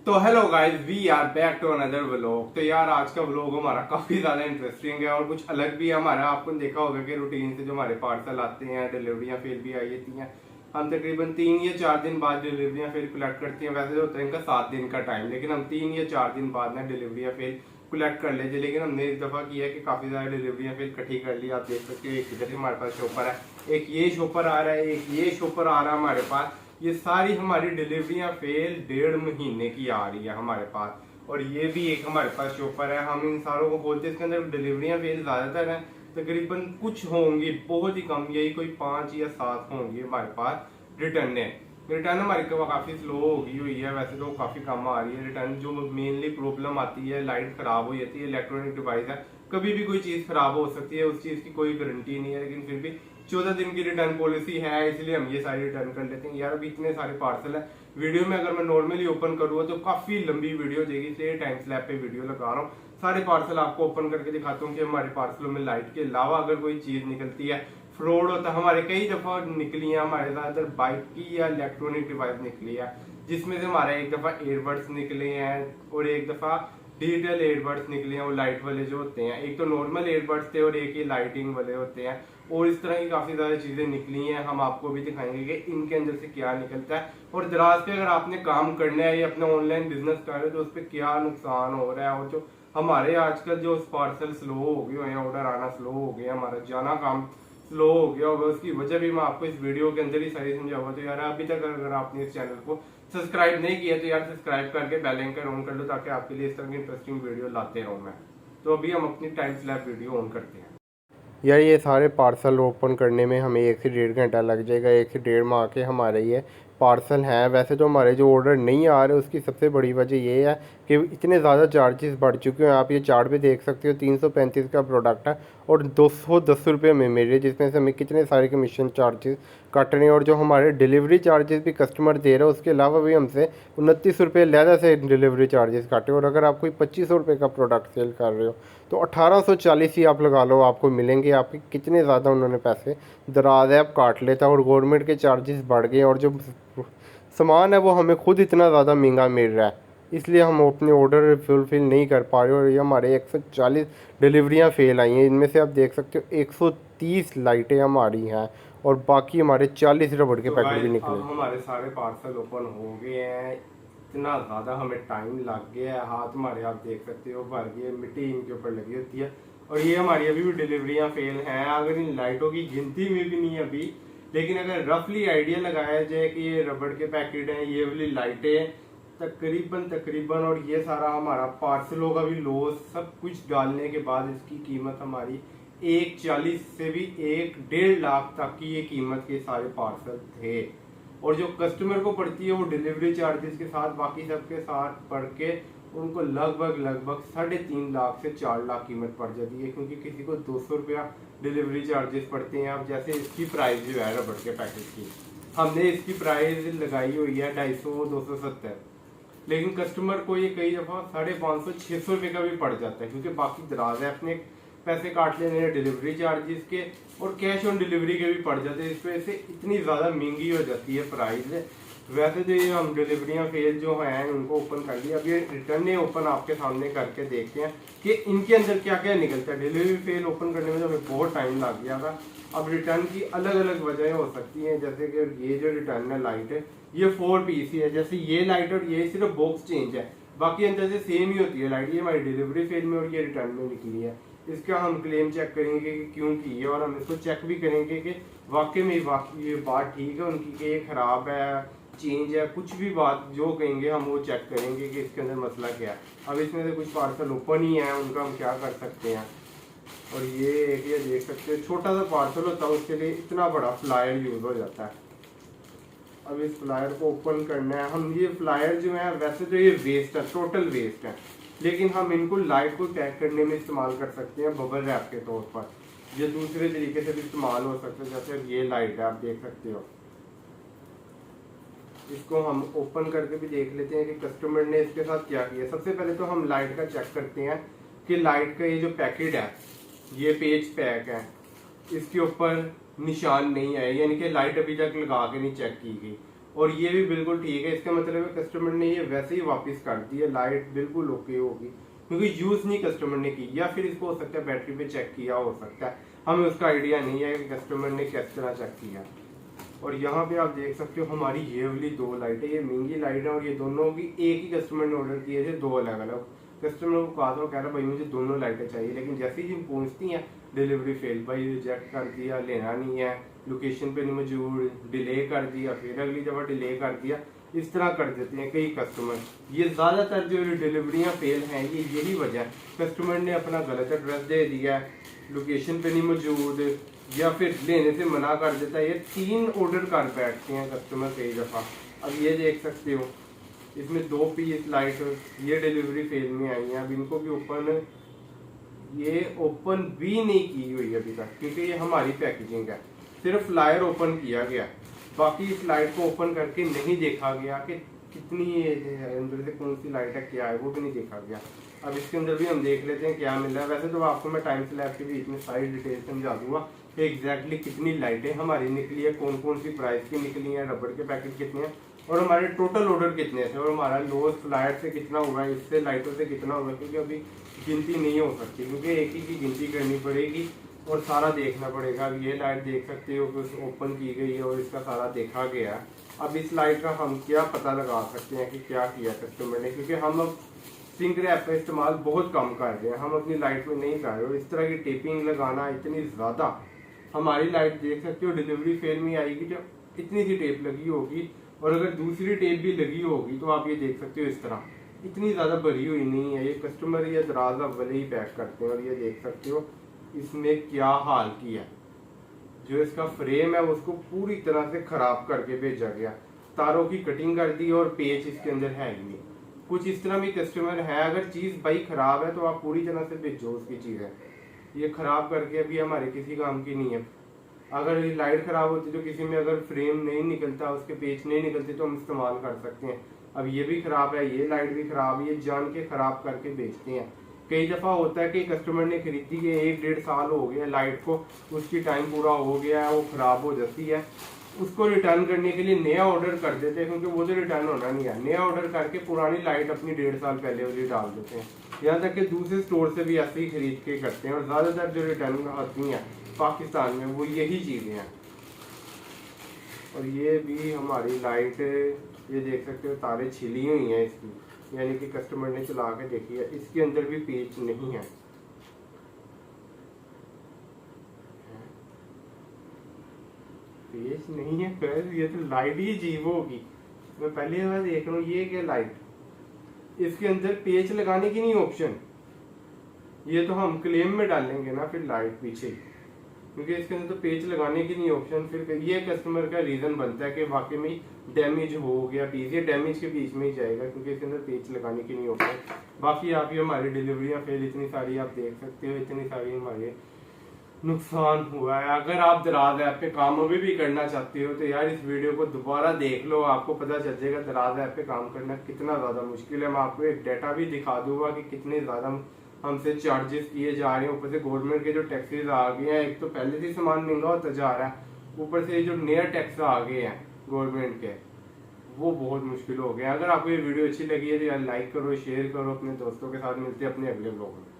तो hello guys, we are back to another vlog. तो यार आज का व्लॉग हमारा काफी ज्यादा इंटरेस्टिंग है और कुछ अलग भी है हमारा। आपको देखा होगा कि रूटीन से जो हमारे पार्सल आते हैं, डिलीवरियां फेल भी आई जाती हैं। हम तकरीबन 3 या 4 दिन बाद डिलीवरियां फेल कलेक्ट करते हैं। वैसे तो होता है इनका 7 दिन का टाइम, लेकिन हम 3 या 4 दिन बाद ना डिलीवरियां फेल कलेक्ट कर लेते। लेकिन हमने इस दफा किया है कि काफी ज्यादा डिलीवरियां फेल इकट्ठी कर ली। आप देख सकते हो एक इधर हमारे पास शॉपर है, एक ये शॉपर आ रहा है, एक ये शॉपर आ रहा है हमारे पास। ये सारी हमारी डिलीवरियां फेल 1.5 महीने की आ रही है हमारे पास। और ये भी एक हमारे पास शॉपर है। हम इन सारों को खोलते इसके अंदर डिलीवरियां फेल ज्यादातर है, तकरीबन कुछ होंगी, बहुत ही कम, यही कोई 5 या 7 होंगी हमारे पास रिटर्न है। रिटर्न हमारी काफी स्लो होगी हुई है, वैसे तो काफी कम आ रही है रिटर्न। जो मेनली प्रॉब्लम आती है, लाइट खराब हो जाती है, इलेक्ट्रॉनिक डिवाइस है, कभी भी कोई चीज खराब हो सकती है, उस चीज की कोई गारंटी नहीं है। लेकिन फिर भी 14 दिन की रिटर्न पॉलिसी है, इसलिए हम ये सारी रिटर्न कर लेते हैं। यार अभी इतने सारे पार्सल है, वीडियो में अगर मैं नॉर्मली ओपन करूँगा तो काफी लंबी वीडियो हो जाएगी, इसलिए टाइम स्लैब पे वीडियो लगा रहा हूँ। सारे पार्सल आपको ओपन करके दिखाता हूँ कि हमारे पार्सलों में लाइट के अलावा अगर कोई चीज निकलती है, फ्रॉड होता है। हमारे कई दफा निकली है हमारे ज्यादातर बाइक की या इलेक्ट्रॉनिक डिवाइस निकली है, जिसमें से हमारे एक दफा एयरबड्स निकले हैं और एक दफा डिजिटल एयरबड्स निकले हैं, वो लाइट वाले जो होते हैं। एक तो नॉर्मल एयरबड्स थे और एक ही लाइटिंग वाले होते हैं। और इस तरह की काफी ज्यादा चीजें निकली हैं। हम आपको भी दिखाएंगे कि इनके अंदर से क्या निकलता है और दराज पे अगर आपने काम करना है या अपना ऑनलाइन बिजनेस कर रहे हो तो उस पर क्या नुकसान हो रहा है। और जो हमारे आजकल जो पार्सल स्लो हो गए हैं, ऑर्डर आना स्लो हो गया, हमारा जाना काम स्लो हो गया होगा, उसकी वजह भी मैं आपको इस वीडियो के अंदर ही सारी समझाऊंगा। तो यार अभी तक अगर आपने इस चैनल को सब्सक्राइब नहीं किया तो यार सब्सक्राइब करके बेल आइकन ऑन कर लो, ताकि आपके लिए इस तरह की इंटरेस्टिंग वीडियो लाते रहूं मैं। तो अभी हम अपनी टाइम स्लैब वीडियो ऑन करते हैं। यार ये सारे पार्सल ओपन करने में हमें 1 से 1.5 घंटा लग जाएगा। 1 से 1.5 माह के हमारे ये पार्सल हैं। वैसे तो हमारे जो ऑर्डर नहीं आ रहे उसकी सबसे बड़ी वजह ये है कि इतने ज़्यादा चार्जेस बढ़ चुके हैं। आप ये चार्ट पे देख सकते हो, 335 का प्रोडक्ट है और 210 रुपये में मिल रही है, जिसमें से हमें कितने सारे कमीशन चार्जेस कट रहे हैं। और जो हमारे डिलीवरी चार्जेस भी कस्टमर दे रहा है, उसके अलावा भी हमसे 29 रुपये लहदा से डिलीवरी चार्जेस काटे। और अगर आप कोई 2500 रुपये का प्रोडक्ट सेल कर रहे हो तो 1840 ही आप लगा लो, आपको मिलेंगे। आपके कितने ज़्यादा उन्होंने पैसे दराज है आप काट लेता। और गवर्नमेंट के चार्जेस बढ़ गए और जो सामान है वो हमें खुद इतना ज़्यादा महंगा मिल रहा है, इसलिए हम अपने ऑर्डर फुलफिल नहीं कर पा रहे। और ये हमारे 140 डिलीवरियां फेल आई हैं। इनमें से आप देख सकते हो 130 लाइटें हमारी हैं और बाकी हमारे 40 रबड़ के पैकेट भी निकले। अब हमारे सारे पार्सल ओपन हो गए हैं। इतना ज़्यादा हमें टाइम लग गया है, हाथ हमारे आप देख सकते हो भर गए, मिट्टी इनके ऊपर लगी होती है। और ये हमारी अभी भी डिलीवरियां फेल हैं। अगर इन लाइटों की गिनती में भी नहीं अभी, लेकिन अगर रफली आइडिया लगाया जाए कि ये रबड़ के पैकेट हैं, ये वाली लाइटें तकरीबन और ये सारा हमारा पार्सलों का भी लॉस सब कुछ डालने के बाद इसकी कीमत हमारी 140 से भी 1.5 लाख तक की ये कीमत के सारे पार्सल थे। और जो कस्टमर को पड़ती है वो डिलीवरी चार्जेस के साथ बाकी सब के साथ पड़ के उनको लगभग 3.5 लाख से 4 लाख कीमत पड़ जाती है, क्योंकि किसी को 200 रुपया डिलीवरी चार्जेस पड़ते हैं। अब जैसे इसकी प्राइस जो है रबड़ के पैकेट की, हमने इसकी प्राइस लगाई हुई है 250 270, लेकिन कस्टमर को ये कई दफा 550 600 रुपये का भी पड़ जाता है, क्योंकि बाकी दराज है अपने पैसे काट लेने हैं डिलीवरी चार्जेस के और कैश ऑन डिलीवरी के भी पड़ जाते हैं। इस वजह से इतनी ज़्यादा महंगी हो जाती है प्राइस। वैसे तो ये हम डिलीवरियां फेल जो हैं उनको ओपन कर लिया। अब ये रिटर्न ओपन आपके सामने करके देखते हैं कि इनके अंदर क्या क्या निकलता है। डिलीवरी फेल ओपन करने में तो हमें बहुत टाइम लग गया था। अब रिटर्न की अलग अलग वजह हो सकती हैं, जैसे कि ये जो रिटर्न है लाइट है, ये 4 पीस ही है। जैसे ये लाइट और ये सिर्फ बॉक्स चेंज है, बाकी अंदर से सेम ही होती है लाइट। ये हमारी डिलीवरी फेल में और ये रिटर्न में निकली है। इसका हम क्लेम चेक करेंगे कि क्यों की है, और हम इसको चेक भी करेंगे कि वाकई में ये बात ठीक है उनकी कि ये खराब है, चेंज है, कुछ भी बात जो कहेंगे हम वो चेक करेंगे कि इसके अंदर मसला क्या है। अब इसमें से कुछ पार्सल ओपन ही है, उनका हम क्या कर सकते हैं। और ये देख सकते हैं छोटा सा पार्सल होता है, उसके लिए इतना बड़ा फ्लायर यूज हो जाता है। अब इस फ्लायर को ओपन करना है। हम ये फ्लायर जो है, वैसे तो ये वेस्ट है, टोटल वेस्ट है, लेकिन हम इनको लाइट को टैग करने में इस्तेमाल कर सकते हैं बबल रैप के तौर पर। ये दूसरे तरीके से भी इस्तेमाल हो सकता है, जैसे ये लाइट है आप देख सकते हो। इसको हम ओपन करके भी देख लेते हैं कि कस्टमर ने इसके साथ क्या किया। सबसे पहले तो हम लाइट का चेक करते हैं कि लाइट का ये जो पैकेट है, ये पेज पैक है, इसके ऊपर निशान नहीं आए, यानी कि लाइट अभी तक लगा के नहीं चेक की गई। और ये भी बिल्कुल ठीक है। इसका मतलब है कस्टमर ने ये वैसे ही वापस कर दी है, लाइट बिल्कुल ओके होगी क्योंकि यूज नहीं कस्टमर ने की, या फिर इसको हो सकता है बैटरी पे चेक किया हो सकता है, हमें उसका आइडिया नहीं है कि कस्टमर ने किस तरह चेक किया। और यहाँ पे आप देख सकते हो हमारी ये वाली 2 लाइट है, ये महंगी लाइट है और ये दोनों भी एक ही कस्टमर ने ऑर्डर किए थे, 2 अलग अलग। कस्टमर को कहा था, कह रहा भाई मुझे दोनों लाइटें चाहिए, लेकिन जैसे ही हम पहुंचती हैं डिलीवरी फेल, भाई रिजेक्ट कर दिया, लेना नहीं है, लोकेशन पे नहीं मौजूद, डिले कर दिया, फिर अगली दफा डिले कर दिया। इस तरह कर देते हैं कई कस्टमर। ये ज्यादातर जो डिलीवरियां फेल हैं ये यही वजह है, कस्टमर ने अपना गलत एड्रेस दे दिया, लोकेशन पे नहीं मौजूद, या फिर लेने से मना कर देता है। ये 3 ऑर्डर कर बैठते हैं कस्टमर कई दफा। अब ये देख सकते हो इसमें 2 पीस लाइट ये डिलीवरी फेल में आई है। अब इनको भी ओपन भी नहीं की हुई अभी तक, क्योंकि ये हमारी पैकेजिंग है, सिर्फ फ्लायर ओपन किया गया, बाकी इस लाइट को ओपन करके नहीं देखा गया कि कितनी अंदर से कौन सी लाइट है, क्या है, वो भी नहीं देखा गया। अब इसके अंदर भी हम देख लेते हैं क्या मिल रहा है। वैसे तो आपको मैं टाइम स्लैब के बीच में सारी डिटेल समझा दूंगा कि एग्जैक्टली कितनी लाइटें हमारी निकली है, कौन कौन सी प्राइस की निकली है, रबड़ के पैकेट कितने हैं, और हमारे टोटल ऑर्डर कितने थे, और हमारा लॉस फ्लायर से कितना हुआ है, इससे लाइटों से कितना हुआ है, क्योंकि अभी गिनती नहीं हो सकती, क्योंकि एक ही की गिनती करनी पड़ेगी और सारा देखना पड़ेगा। अब ये लाइट देख सकते हो कि ओपन की गई है और इसका सारा देखा गया। अब इस लाइट का हम क्या पता लगा सकते हैं कि क्या किया कस्टमर ने, क्योंकि हम अब सिंक रैप का इस्तेमाल बहुत कम कर रहे हैं, हम अपनी लाइट में नहीं कर रहे। और इस तरह की टेपिंग लगाना इतनी ज़्यादा, हमारी लाइट देख सकते हो डिलीवरी फेल में आएगी जो इतनी सी टेप लगी होगी, और अगर दूसरी टेप भी लगी होगी तो आप ये देख सकते हो इस तरह इतनी ज़्यादा भरी हुई नहीं है। ये कस्टमर ये दराजा वाले ही पैक करते हैं। और ये देख सकते हो इसमें क्या हाल किया, जो इसका फ्रेम है उसको पूरी तरह से खराब करके भेजा गया, तारों की कटिंग कर दी और पेच इसके अंदर है ही नहीं। कुछ इस तरह भी कस्टमर है, अगर चीज़ भाई खराब है तो आप पूरी तरह से भेजो उसकी चीज़ें, ये खराब करके अभी हमारे किसी काम की नहीं है। अगर लाइट खराब होती तो किसी में अगर फ्रेम नहीं निकलता, उसके पेच नहीं निकलते तो हम इस्तेमाल कर सकते हैं। अब ये भी खराब है, ये लाइट भी खराब है, ये जान के खराब करके बेचते हैं। कई दफा होता है कि कस्टमर ने खरीदी है, 1-1.5 साल हो गया लाइट को, उसकी टाइम पूरा हो गया है, वो खराब हो जाती है, उसको रिटर्न करने के लिए नया ऑर्डर कर देते हैं, क्योंकि वो तो रिटर्न होना नहीं है। नया ऑर्डर करके पुरानी लाइट अपनी 1.5 साल पहले वाली डाल देते हैं। यहाँ तक कि दूसरे स्टोर से भी ऐसे ही खरीद के करते हैं, और ज्यादातर जो रिटर्न आती हैं पाकिस्तान में वो यही चीजें हैं। और ये भी हमारी लाइट, ये देख सकते हो तारे छिली हुई हैं इसकी, यानी कि कस्टमर ने चला के देखी है, इसके अंदर भी पेच नहीं है। पेच नहीं है, फिर ये तो लाइट ही अजीब होगी। मैं पहली बार देख रहा हूँ ये क्या लाइट, इसके अंदर पेच लगाने की नहीं ऑप्शन, ये तो हम क्लेम में डालेंगे ना फिर लाइट पीछे, क्योंकि इसके अंदर तो पेच लगाने की नहीं ऑप्शन। फिर ये कस्टमर का रीजन बनता है कि वाकई में डैमेज हो गया पीस, ये डैमेज के बीच में ही जाएगा, क्योंकि इसके अंदर पेच लगाने की नहीं ऑप्शन। बाकी आप ये हमारी डिलीवरियां फिर इतनी सारी आप देख सकते हो, इतनी सारी हमारे नुकसान हुआ है। अगर आप दराज ऐप पे काम अभी भी करना चाहते हो तो यार इस वीडियो को दोबारा देख लो, आपको पता चल जाएगा दराज ऐप पे काम करना कितना ज्यादा मुश्किल है। मैं आपको एक डाटा भी दिखा दूंगा कि कितने ज्यादा हमसे चार्जेस किए जा रहे हैं, ऊपर से गवर्नमेंट के जो टैक्सेस आ गए हैं, एक तो पहले से सामान महंगा होता जा रहा है, ऊपर से जो नया टैक्स आ गए हैं गवर्नमेंट के, वो बहुत मुश्किल हो गया। अगर आपको ये वीडियो अच्छी लगी है तो यार लाइक करो, शेयर करो अपने दोस्तों के साथ। मिलते हैं अपने अगले ब्लॉग में।